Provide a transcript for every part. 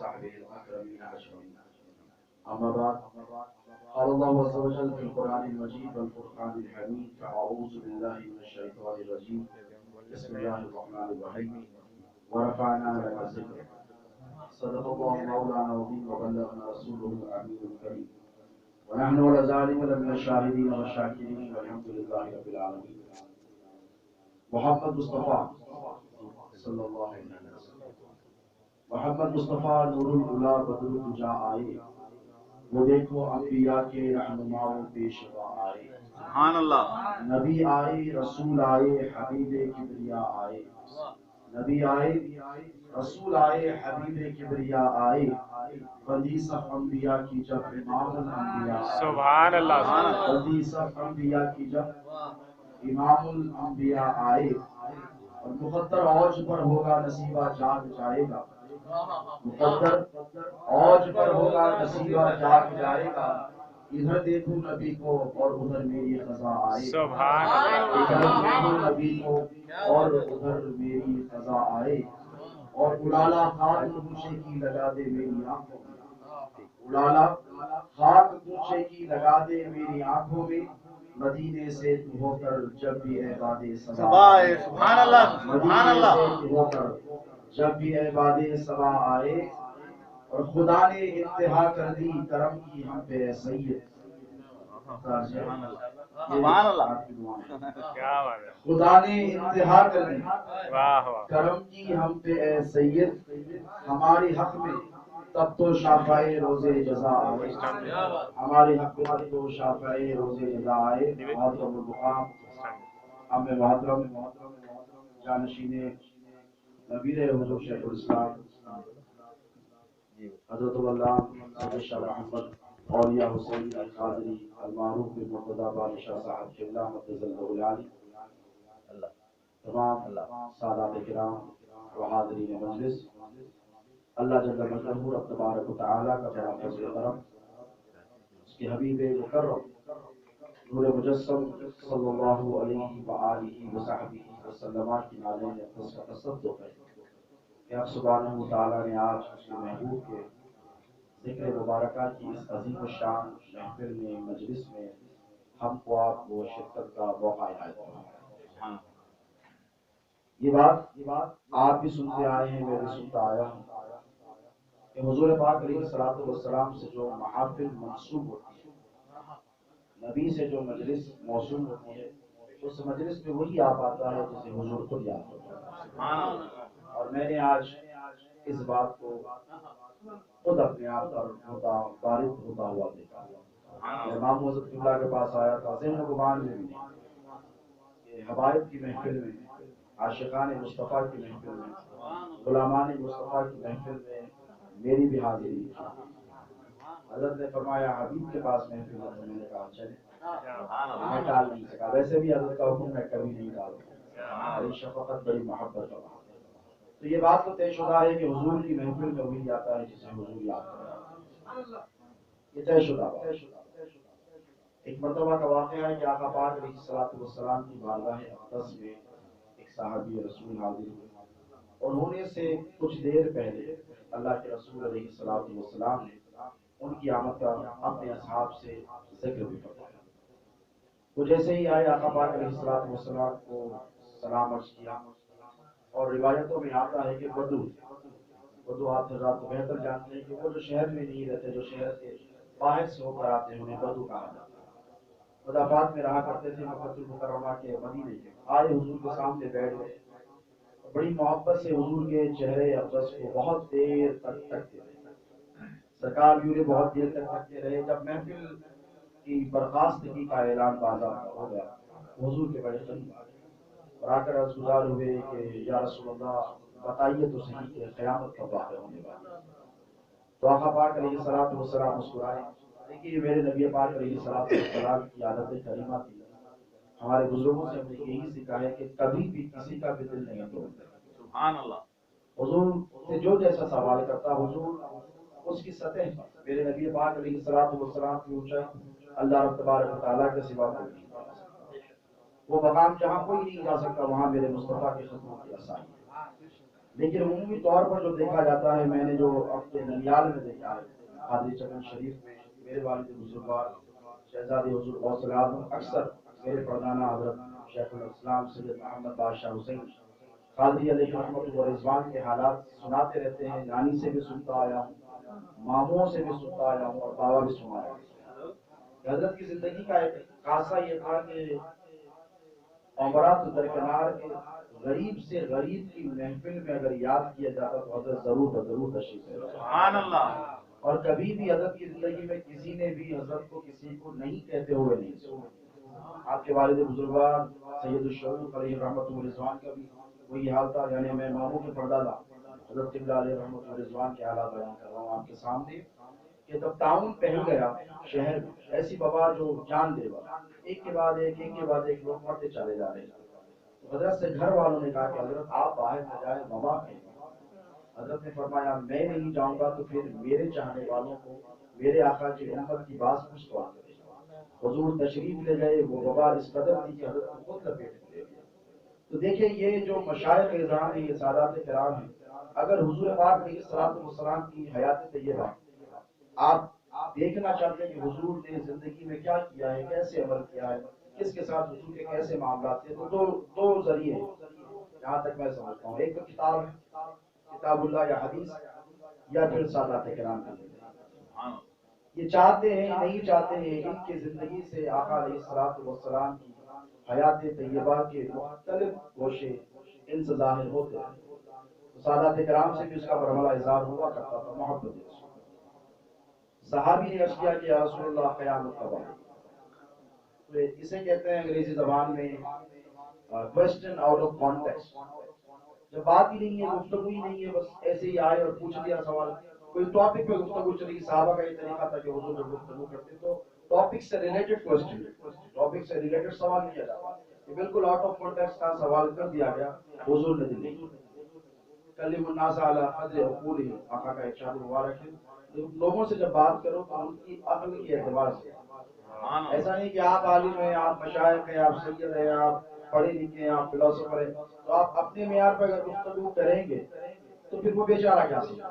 وصحبه الأكرمين أجمعين. أما بعد، قال الله عز وجل في القرآن المجيد والفرقان الحميد: فأعوذ بالله من الشيطان الرجيم، بسم الله الرحمن الرحيم، ورفعنا لك ذكرك. صدق الله مولانا العظيم وبلغنا رسوله الأمين الكريم، ونحن على ذلك لمن الشاهدين والشاكرين والحمد لله رب العالمين. محمد مصطفیٰ صلی اللہ علیہ وسلم، محمد مصطفیٰ نور العلا بدر الدجا آئے، وہ دیکھو انبیاء کے رہنماؤں پیشوا آئے. سبحان اللہ. نبی آئے، رسول آئے، حبیب کبریا آئے. نبی آئے، رسول آئے، حبیب کبریا آئے. بندی صف انبیاء کی جب امام الانبیاء آئے. سبحان اللہ. بندی صف انبیاء کی جب امام الانبیاء آئے، اور مقدر اوج پر ہوگا نصیبہ جاگ جائے گا. مقدر اوج پر ہوگا نصیبہ جاگ جائے گا. ادھر دیکھو نبی کو اور ادھر میری قضا آئے. سبحان اللہ. ادھر دیکھو نبی کو اور ادھر میری قضا آئے. اور اڑالا خاک گوشے کی لگا دے میری آنکھوں میں. اڑالا خاک گوشے کی لگا دے میری آنکھوں میں. مدینے سے تو ہو کر جب بھی عباد سبا آئے. سبحان اللہ. سبحان مدینے اللہ. سے تو ہو کر جب بھی عباد سبا آئے. اور خدا نے انتہا کر دی کرم کی ہم پہ سید. سبحان اللہ. کیا بات ہے. خدا نے انتہا کر دی واہ واہ. کرم کی ہم پہ اے سید. ہمارے حق میں تب تو شافعِ روزے جزا آئے. ہمارے حق میں تب تو شافعِ روزے جزا آئے. محترم المقام ام محترم جانشین نبیر حضور شیخ الاسلام حضرت اللہ سید شاہ محمد اولیاء حسین القادری المعروف مرتضی بادشاہ صاحب قبلہ مقدس اللہ العالی، تمام سادات کرام و حاضرین مجلس، اللہ جل مجدہ رب تبارک و تعالیٰ کا بڑا فضل و کرم، اس کے حبیب مکرم نور مجسم صلی اللہ علیہ وآلہ وصحبہ وسلم کی نازلین اقدس کا تصدق ہے کہ اب سبحانہ و تعالیٰ نے آج اس کے محبوب کے ذکر مبارکہ کی اس عظیم الشان محفل میں مجلس میں ہم کو آپ کو شرکت کا موقع عنایت فرمایا. یہ بات آپ بھی سنتے آئے ہیں، میں بھی سنتا آیا ہوں کہ حضور پاک علیہ الصلوۃ والسلام سے جو محافل منسوب ہوتی ہے، نبی سے جو مجلس موصول ہوتی ہے، اس مجلس میں وہی آپ آتا ہے جسے حضور خود یاد ہوتا ہے. اور میں نے آج اس بات کو خود اپنے آپ پر وارد ہوتا ہوا دیکھا. امام حضرت اللہ کے پاس آیا تھا، ذہن و گمان میں بھی نہیں کہ حبائب کی محفل میں، عاشقان مصطفیٰ کی محفل میں، غلامان مصطفیٰ کی محفل میں میری بھی حاضری تھی. حضرت نے فرمایا حبیب کے پاس محفل ہے. میں نے کہا چلے. میں ٹال نہیں سکا، ویسے بھی حضرت کا حکم میں کبھی نہیں ڈالتا. بڑی شفقت، بڑی محبت کا. تو یہ بات تو طے شدہ ہے کہ حضور کی محفل میں وہی آتا ہے جسے حضور یاد کرتا ہے. یہ طے شدہ بات. ایک مرتبہ کا واقعہ ہے کہ آقا پاک علیہ الصلوۃ والسلام کی بارگاہ اقدس میں ایک صحابی رسول حاضر ہوئے. اور ہونے سے کچھ دیر پہلے اللہ کے رسول علیہ الصلوۃ والسلام نے ان کی آمد کا اپنے اصحاب سے ذکر بھی فرمایا. وہ جیسے ہی آئے آقا پاک علیہ الصلوۃ والسلام کو سلام عرض کیا. اور روایتوں میں آتا ہے کہ بدو آپ حضرات کو بہتر جانتے ہیں کہ وہ جو شہر میں نہیں رہتے، جو شہر کے باہر سے ہو کر آتے ہیں، انہیں بدو کہا جاتا ہے. مضافات میں رہا کرتے تھے مکہ المکرمہ کے مدینے کے. آئے حضور کے سامنے بیٹھ گئے، بڑی محبت سے حضور کے چہرے اقدس کو بہت دیر تک تکتے رہے. سرکار بھی انہیں بہت دیر تک تکتے رہے. جب محفل کی برخاستگی کا اعلان باضابطہ ہو گیا، حضور کے بڑے قریب آ گئے اور آ کر عرض گزار ہوئے کہ یا رسول اللہ بتائیے تو صحیح کہ قیامت کب واقع ہونے والی ہے. تو آقا پاک علیہ الصلوۃ والسلام مسکرائے. دیکھیے میرے نبی پاک علیہ الصلوۃ والسلام کی عادت کریمہ تھی. ہمارے بزرگوں سے ہم نے یہی سیکھا ہے کہ کبھی بھی کسی کا بھی دل نہیں توڑتے. سبحان اللہ. حضور سے جو جیسا سوال کرتا حضور اس کی سطح پر میرے نبی پاک علیہ الصلوۃ والسلام کی اونچائی اللہ رب تبارک و تعالیٰ کے سوا کوئی نہیں جا سکتا. وہ مقام جہاں کوئی نہیں جا سکتا وہاں میرے مصطفیٰ کے خطوں کی رسائی ہے. لیکن عمومی طور پر جو دیکھا جاتا ہے، میں نے جو اپنے ننیال میں دیکھا ہے، حاضری چمن شریف میں میرے والد بزرگوار شہزادی حضور غوث اعظم اکثر میرے پردانہ حضرت شیخ الاسلام سید محمد بادشاہ حسین قادری علیہ رحمۃ و رضوان کے حالات سناتے رہتے ہیں. نانی سے بھی سنتا آیا ہوں، ماموں سے بھی سنتا آیا ہوں، اور بابا بھی سنا آیا ہوں. حضرت کی زندگی کا ایک خاصہ یہ تھا کہ عمرات درکنار کے غریب سے غریب کی محفل میں اگر یاد کیا جاتا تو حضرت ضرور تشریف لے جاتے. سبحان اللہ. اور کبھی بھی حضرت کی زندگی میں کسی نے بھی حضرت کو کسی کو نہیں کہتے ہوئے نہیں سنا. آپ کے والد بزرگوار سید الشعور علیہ رحمۃ و رضوان کا بھی وہی حال تھا. یعنی میں ماموں کے پردادا حضرت قبلہ علیہ رحمۃ و رضوان کے حالات بیان کر رہا ہوں آپ کے سامنے کہ جب تعاون پھیل گیا شہر میں، ایسی وبا جو جان دے گا، ایک کے بعد ایک لوگ مرتے چلے جا رہے ہیں. تو حضرت سے گھر والوں نے کہا کہ حضرت آپ باہر نہ جائیں، وبا پھیلے. حضرت نے فرمایا میں نہیں جاؤں گا تو پھر میرے چاہنے والوں کو میرے آقا کی امت کی باس کچھ کون کرے گا. حضور تشریف لے گئے. وہ وبا اس قدر تھی کہ حضرت کو خود لپیٹ میں لے گیا. تو دیکھیں یہ جو مشائخ اعظام ہیں، یہ سادات کرام ہیں، اگر حضور پاک علیہ الصلوۃ والسلام کی حیات طیبہ آپ دیکھنا چاہتے ہیں کہ حضور نے زندگی میں کیا کیا ہے، کیسے عمل کیا ہے، کس کے ساتھ حضور کے کیسے معاملات تھے، تو دو ذریعے ہیں جہاں تک میں سمجھتا ہوں. ایک تو کتاب ہے، کتاب اللہ یا حدیث، یا پھر سادات کرام کی زندگی. یہ چاہتے ہیں نہیں چاہتے ہیں، ان کی زندگی سے آقا علیہ الصلوۃ والسلام کی حیات طیبہ کے مختلف گوشے ان سے ظاہر ہوتے ہیں. تو سادات کرام سے بھی اس کا برملا اظہار ہوا کرتا تھا، محبت رسول. صحابی نے عرض کیا کہ یا رسول اللہ قیامت کب آئے گی؟ تو اسے کہتے ہیں انگریزی زبان میں کوسچن آؤٹ آف کانٹیکسٹ. جب بات ہی نہیں ہے، گفتگو ہی نہیں ہے، بس ایسے ہی آئے اور پوچھ لیا سوال. کوئی ٹاپک پہ گفتگو چلی. صحابہ کا یہ طریقہ تھا کہ حضور جب گفتگو کرتے تو ٹاپک سے ریلیٹڈ کوسچن، ٹاپک سے ریلیٹڈ سوال کیا جاتا. یہ بالکل آؤٹ آف کانٹیکسٹ کا سوال کر دیا گیا. حضور نے دل کلم الناس علی قدر عقولہم، آقا کا ارشاد مبارک ہے لوگوں سے جب بات کرو تو ان کی عقل کے اعتبار سے. ایسا نہیں کہ آپ عالم ہیں، آپ مشائخ ہیں، آپ سید ہیں، آپ پڑھے لکھے ہیں، آپ فلاسفر ہیں، تو آپ اپنے معیار پر اگر گفتگو کریں گے تو پھر وہ بیچارہ کیا سیکھے.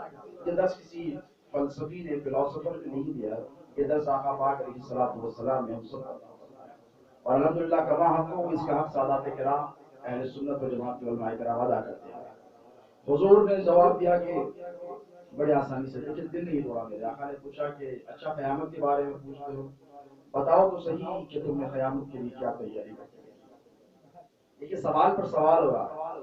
یہ درس کسی فلسفی نے، فلاسفر نے نہیں دیا. یہ درس آقا پاک علیہ الصلوۃ والسلام نے ہم سب کو. اور الحمدللہ کما حق ہوں، اس کا حق سادات کرام اہل سنت و جماعت کے علماء کرام ادا کرتے ہیں. حضور نے جواب دیا کہ بڑے آسانی سے، لیکن دل نہیں توڑا میرے. آقا نے پوچھا کہ اچھا قیامت کے بارے میں پوچھتے ہو، بتاؤ تو صحیح کہ تم نے قیامت کے لیے کیا تیاری کی. دیکھیے سوال پر سوال ہو رہا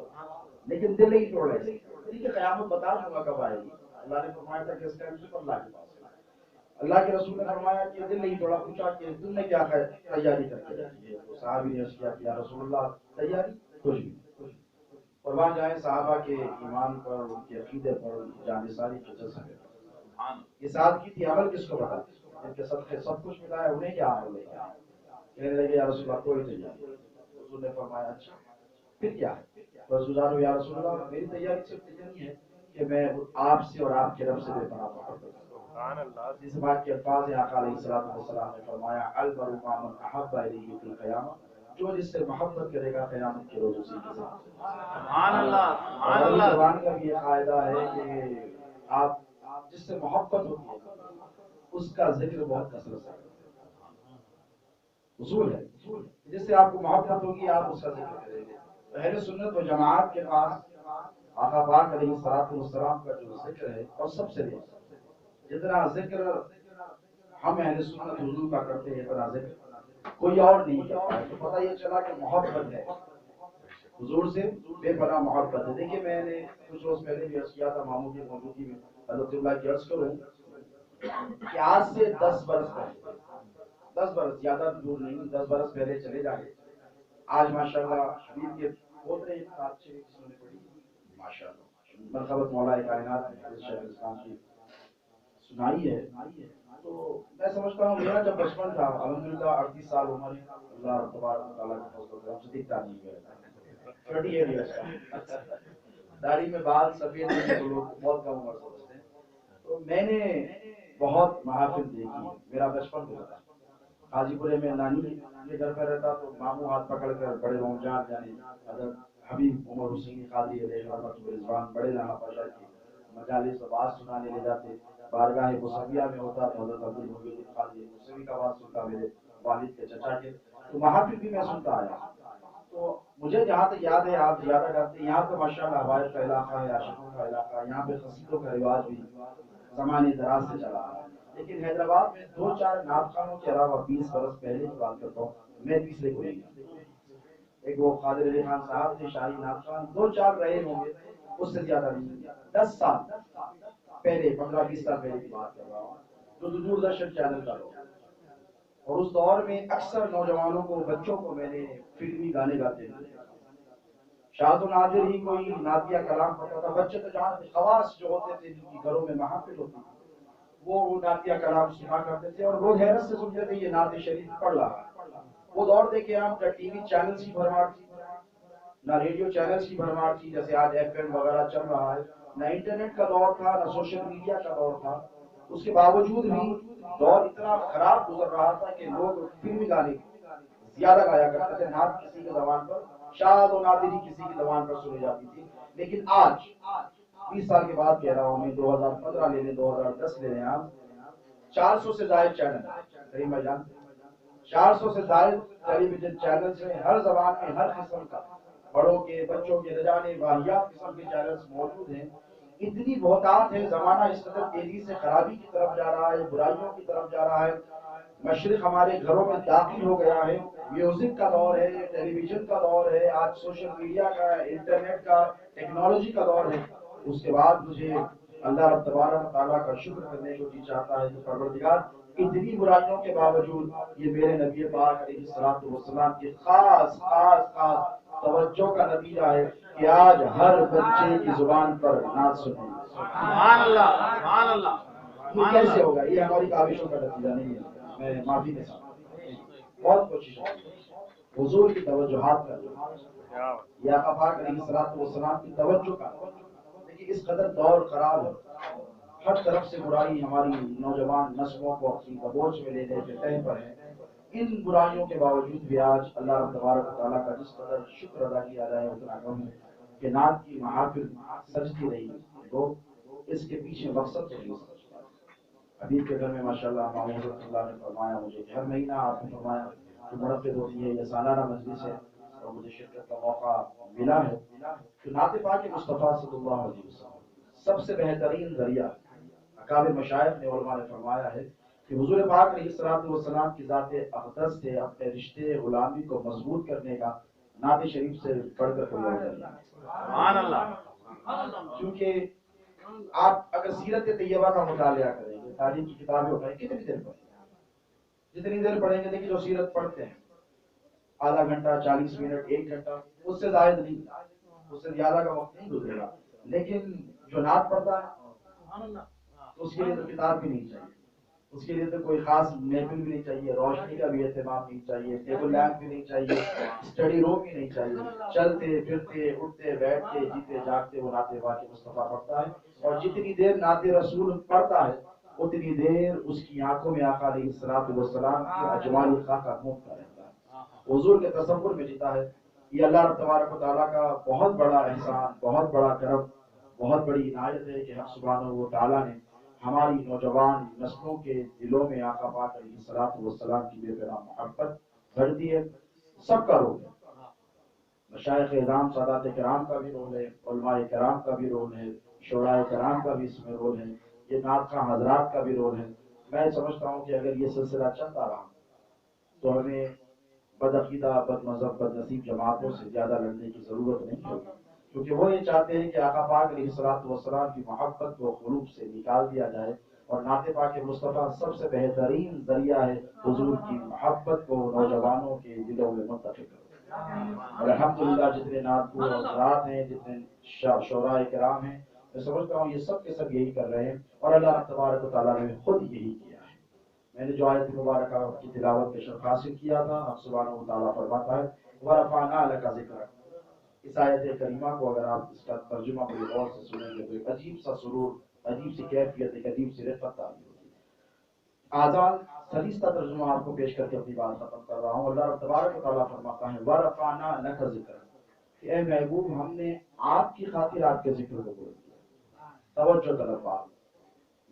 لیکن دل نہیں توڑ رہے. ٹھیک ہے قیامت بتا دوں گا کب آئے گی. اللہ نے فرمایا تھا کہ اس ٹائم صرف اللہ کے پاس ہے. اللہ کے رسول نے فرمایا کہ دل نہیں توڑا. پوچھا کہ تم نے کیا تیاری کر کے رکھی ہے. تو صحابی نے عرض کیا کہ یا رسول اللہ تیاری کچھ بھی. قربان جائیں صحابہ کے ایمان پر، ان کے عقیدے پر، ان کی جانثاری کی جذبے پر. یہ ساتھ کی تھی، عمل کس کو بتا. ان کے صدقے سب کچھ ملا ہے، انہیں کیا عمل لے گا. کہنے لگے یا رسول اللہ کوئی تیاری. حضور نے فرمایا اچھا پھر کیا ہے. رسول یا رسول اللہ میری تیاری صرف اتنی ہے کہ میں آپ سے اور آپ کے رب سے بے پناہ محبت کروں. جس بات کے الفاظ ہیں آقا علیہ الصلوۃ والسلام نے فرمایا المرء مع من احب الیہ فی القیامہ، جو جس سے محبت کرے گا قیامت کے روز اسی کے ساتھ. سبحان اللہ. سبحان عربی اللہ. زبان کا بھی یہ قاعدہ ہے کہ آپ جس سے محبت ہوتی ہے اس کا ذکر بہت کثرت سے کریں. اصول ہے جس سے آپ کو محبت ہوگی آپ اس کا ذکر کریں گے. اہل سنت و جماعت کے پاس آقا پاک علیہ الصلوۃ والسلام کا جو ذکر ہے، اور سب سے جتنا ذکر ہم اہل سنت حضور کا کرتے ہیں اتنا ذکر کوئی اور نہیں کرتا ہے. تو پتہ یہ چلا کہ محبت ہے حضور سے، بے پناہ محبت ہے. دیکھیے میں نے کچھ روز پہلے بھی عرض کیا تھا ماموں کی موجودگی میں، حضرت اللہ کی عرض کروں کہ آج سے 10 برس پہلے، 10 برس زیادہ دور نہیں، 10 برس پہلے چلے جائیں. آج ماشاءاللہ حبیب کے پوترے اچھے جسم نے پڑھی ماشاءاللہ مرحبت مولا کائنات نے شیخ الاسلام کی سنائی ہے. تو میں سمجھتا ہوں میرا جب بچپن تھا، الحمدللہ 38 سال عمر ہے، اللہ تبارک و تعالیٰ کے فضل و کرم سے دکھتا نہیں ہے 38 ایئرس کا. داڑھی میں بال سفید نہیں تو لوگ بہت کم عمر سمجھتے ہیں. تو میں نے بہت محافل دیکھی. میرا بچپن گزرا حاجی پورے میں نانی کے گھر پہ رہتا تو ماموں ہاتھ پکڑ کر بڑے ماموں جان یعنی حضرت حبیب عمر حسین قادری علیہ رحمۃ رضوان بڑے لانا پاشا کے مجالس آواز سنانے لے جاتے، بارگاہ مصویہ میں ہوتا تو حضرت عبد المجید قادری مصوی کا آواز سنتا میرے والد کے چچا کے، تو وہاں پھر بھی میں سنتا آیا. تو مجھے جہاں تک یاد ہے، آپ زیادہ کرتے ہیں یہاں پہ ماشاءاللہ حوائج کا علاقہ ہے، عاشقوں کا علاقہ ہے، یہاں پہ قصیدوں کا رواج بھی زمانے دراز سے چلا آ رہا ہے. لیکن حیدرآباد میں دو چار نعت خوانوں کے علاوہ 20 برس پہلے کی بات کرتا ہوں میں، تیسرے کو نہیں جانتا. ایک وہ قادر علی خان صاحب تھے شاہی نعت خوان، دو چار رہے ہوں گے، اس سے زیادہ نہیں. 10 سال پہلے، 15-20 سال پہلے کی بات کر رہا ہوں، جو دوردرشن چینل کا لوگ. اور اس دور میں اکثر نوجوانوں کو، بچوں کو میں نے فلمی گانے گاتے ہوئے دیکھا. شاذ و نادر ہی کوئی نعتیہ کلام پڑھتا تھا. بچے تو جانتے، خواص جو ہوتے تھے جن کی گھروں میں محافل ہوتی تھی وہ نعتیہ کلام سنا کرتے تھے اور لوگ حیرت سے سنتے تھے یہ نعت شریف پڑھ رہا ہے. وہ دور دیکھے ہم نہ ٹی وی چینلز کی بھرمار تھی، نہ ریڈیو چینلز کی بھرمار تھی جیسے آج ایف ایم وغیرہ چل رہا ہے، نہ انٹرنیٹ کا دور تھا، نہ سوشل میڈیا کا دور تھا. اس کے باوجود بھی دور اتنا خراب گزر رہا تھا کہ لوگ فلمی گانے زیادہ گایا کرتے تھے. نعت کسی کی زبان پر، شاد و نادری کسی کی زبان پر سنی جاتی تھی. لیکن آج 20 سال کے بعد کہہ رہا ہوں میں، 2015 لے لیں، 2010 لے لیں، آپ 400 سے زائد چینل کریمہ جان، 400 سے زائد ٹیلی ویژن چینلز ہیں، ہر زبان میں ہر قسم کا، بڑوں کے بچوں کے نہ جانے واحیات قسم کے چینلز موجود ہیں. اتنی بہتات ہے، زمانہ اس قدر تیزی سے خرابی کی طرف جا رہا ہے، برائیوں کی طرف جا رہا ہے. مشرق ہمارے گھروں میں داخل ہو گیا ہے. میوزک کا دور ہے، ٹیلی ویژن کا دور ہے، آج سوشل میڈیا کا، انٹرنیٹ کا، ٹیکنالوجی کا دور ہے. اس کے بعد مجھے اللہ رب تبارک تعالیٰ کا شکر کرنے کو جی چاہتا ہے کہ پروردگار اتنی برائیوں کے باوجود یہ میرے نبی پاک علیہ الصلوۃ والسلام کی خاص خاص خاص توجہ کا نتیجہ ہے کہ آج ہر بچے کی زبان پر نعت سنیں. سبحان اللہ، سبحان اللہ، یہ کیسے ہوگا؟ یہ ہماری کاوشوں کا نتیجہ نہیں ہے. میں معافی کے ساتھ بہت کوشش کی حضور کی توجہات کا، یا آقا پاک علیہ الصلوۃ والسلام کی توجہ کا. لیکن اس قدر دور خراب ہے، ہر طرف سے برائی ہماری نوجوان نسلوں کو اپنی دبوچ میں لینے کے تہ پر ہے. ان برائیوں کے باوجود بھی آج اللہ رب تبارک و تعالیٰ کا جس قدر شکر ادا کیا جائے اتنا کم ہے کہ نعت کی محافل سجتی رہی. لوگ اس کے پیچھے مقصد کو نہیں سمجھتا. حبیب کے گھر میں ماشاءاللہ امام حضرت اللہ نے فرمایا مجھے کہ ہر مہینہ آپ نے فرمایا کہ منعقد ہوتی ہے یہ سالانہ مجلس ہے اور مجھے شرکت کا موقع ملا ہے. تو نعت پاک مصطفیٰ صلی اللہ علیہ وسلم سب سے بہترین ذریعہ. اکابر مشائخ نے، علماء نے فرمایا ہے کہ حضور پاک علیہ الصلوۃ والسلام کی ذات اقدس سے اپنے رشتے غلامی کو مضبوط کرنے کا نعت شریف سے پڑھ کر کوئی اور ذریعہ نہیں. سبحان اللہ. کیونکہ آپ اگر سیرت طیبہ کا مطالعہ کریں گے، تعلیم کی کتابیں اٹھائیں، کتنی دیر پڑھیں گے؟ جتنی دیر پڑھیں گے، دیکھیے جو سیرت پڑھتے ہیں آدھا گھنٹہ، 40 منٹ، 1 گھنٹہ، اس سے زائد نہیں، اس سے زیادہ کا وقت نہیں گزرے گا. لیکن جو نعت پڑھتا ہے تو اس کے لیے تو کتاب بھی نہیں چاہیے، اس کے لیے تو کوئی خاص محفل بھی نہیں چاہیے، روشنی کا بھی اہتمام نہیں چاہیے، ٹیبل لیمپ بھی نہیں چاہیے، اسٹڈی روم بھی نہیں چاہیے. چلتے پھرتے اٹھتے بیٹھتے جیتے جاگتے وہ نعت پاک مصطفیٰ پڑھتا ہے. اور جتنی دیر نعت رسول پڑھتا ہے اتنی دیر اس کی آنکھوں میں آقا علیہ الصلوۃ والسلام کی اجمال خاکہ گھومتا رہتا ہے، حضور کے تصور میں جیتا ہے. یہ اللہ رب تبارک و تعالیٰ کا بہت بڑا احسان، بہت بڑا کرم، بہت بڑی عنایت ہے کہ ہم سبحانہ و تعالیٰ نے ہماری نوجوان نسلوں کے دلوں میں آقا پاک علیہ الصلوۃ والسلام کی بے پناہ محبت بھر دی ہے. سب کا رول ہے، مشائخ اعظام سادات کرام کا بھی رول ہے، علماء کرام کا بھی رول ہے، شعراء کرام کا بھی اس میں رول ہے، یہ نعت خواں حضرات کا بھی رول ہے. میں سمجھتا ہوں کہ اگر یہ سلسلہ چلتا رہا تو ہمیں بدعقیدہ، بد مذہب، بد نصیب جماعتوں سے زیادہ لڑنے کی ضرورت نہیں ہوگی، کیونکہ وہ یہ چاہتے ہیں کہ آقا پاک علیہ الصلوۃ والسلام کی محبت کو قلوب سے نکال دیا جائے. اور نعت پاک مصطفیٰ سب سے بہترین ذریعہ ہے حضور کی محبت کو نوجوانوں کے دلوں میں منتقل کرنے. اور الحمدللہ جتنے نعت کو حضرات ہیں، جتنے شعراء کرام ہیں، میں سمجھتا ہوں یہ سب کے سب یہی کر رہے ہیں. اور اللہ تبارک و تعالیٰ نے خود یہی کیا ہے. میں نے جو آیت مبارکہ کی تلاوت کے شرف حاصل کیا تھا، اب سبحانہ و تعالیٰ فرماتا ہے وَرَفَعْنَا لَكَ ذِكْرَكَ. اس آیت کریمہ کو اگر آپ اس کا ترجمہ بڑی غور سے سنیں گے تو ایک عجیب سا سرور، عجیب سی کیفیت، ایک عجیب سی رفت تعبیر ہوتی ہے. آزاد سلیستہ ترجمہ آپ کو پیش کر کے اپنی بات ختم کر رہا ہوں. اللہ تبارک و تعالیٰ فرماتا ہے وَرَفَعْنَا لَكَ ذِكْرَكَ. کہ اے محبوب ہم نے آپ کی خاطر آپ کے ذکر کو بلند کیا. توجہ طلب بات،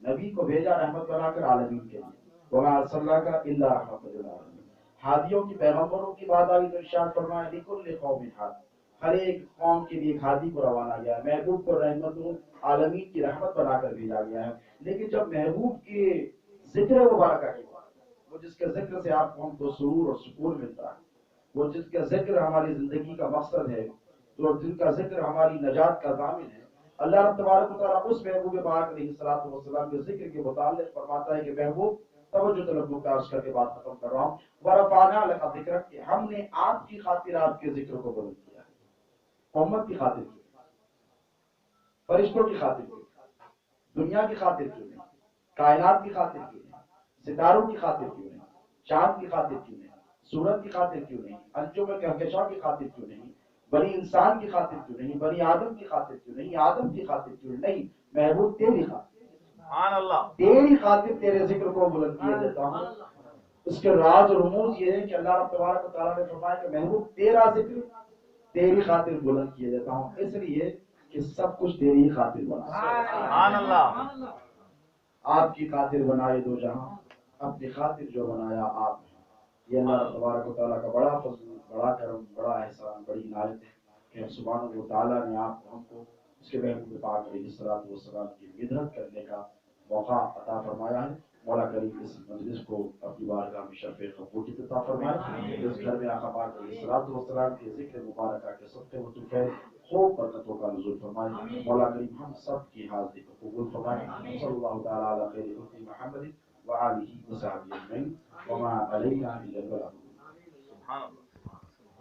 نبی کو بھیجا رحمت بنا کر عالمین کے لیے، وما ارسلناک الا رحمۃ للعالمین. ہادیوں کی پیغمبروں کی بات آئی تو ارشاد فرمایا لکل قوم ہاد، ہر ایک قوم کے لیے ایک ہادی کو روانہ کیا ہے. محبوب کو رحمت عالمین کی رحمت بنا کر بھیجا گیا ہے. لیکن جب محبوب کے ذکر مبارکہ کی بات، وہ جس کے ذکر سے آپ کو ہم کو سرور اور سکون ملتا ہے، وہ جس کا ذکر ہماری زندگی کا مقصد ہے، جو جن کا ذکر ہماری نجات کا ضامن ہے، اللہ رب تبارک و تعالیٰ اس محبوب پاک علیہ الصلوۃ والسلام کے ذکر کے متعلق فرماتا ہے کہ محبوب، توجہ طلب کا عرض کر کے بات ختم کر رہا ہوں، ورفعنا لک ذکرک، کہ ہم نے آپ کی خاطر آپ کے ذکر کو بلند کیا ہے. امت کی خاطر کیوں؟ فرشتوں کی خاطر کیوں؟ دنیا کی خاطر کیوں نہیں؟ کائنات کی خاطر کیوں نہیں؟ ستاروں کی خاطر کیوں نہیں؟ چاند کی خاطر کیوں نہیں؟ سورج کی خاطر کیوں نہیں؟ انجم کہکشاں کی خاطر کیوں نہیں؟ بنی انسان کی خاطر کیوں نہیں؟ بنی آدم کی خاطر کیوں نہیں؟ آدم کی خاطر کیوں نہیں؟ محبوب تیری خاطر، سبحان اللہ. تیری خاطر تیرے ذکر کو بلند کیے دیتا ہوں. اس کے راز اور رموز یہ ہے کہ اللہ رب تبارک و تعالیٰ نے فرمایا کہ محبوب تیرا ذکر تیری خاطر بلند کیے دیتا ہوں، اس لیے کہ سب کچھ تیری ہی خاطر بنا. سبحان اللہ. آپ کی خاطر بنائے دو جہاں، اپنی خاطر جو بنایا آپ نے. یہ اللہ تبارک و تعالیٰ کا بڑا فضل، بڑا کرم، بڑا احسان، بڑی عنایت ہے کہ سبحانہ و تعالیٰ نے آپ کو ہم کو اس کے محبوب پاک علیہ الصلوۃ والسلام کی مدحت کرنے کا موقع عطا فرمایا ہے. مولا کریم اس مجلس کو اپنی بارگاہ میں شرف قبولیت عطا فرمائے. اس گھر میں آقا پاک علیہ الصلوۃ والسلام کے ذکر مبارکہ کے صدقے و طوفے خوب برکتوں کا نزول فرمائے. مولا کریم ہم سب کی حاضری کو قبول فرمائے. صلی اللہ تعالی علی خیر خلق محمد وآلہ وصحبہ اجمعین وما علینا الا البلاغ. سبحان اللہ.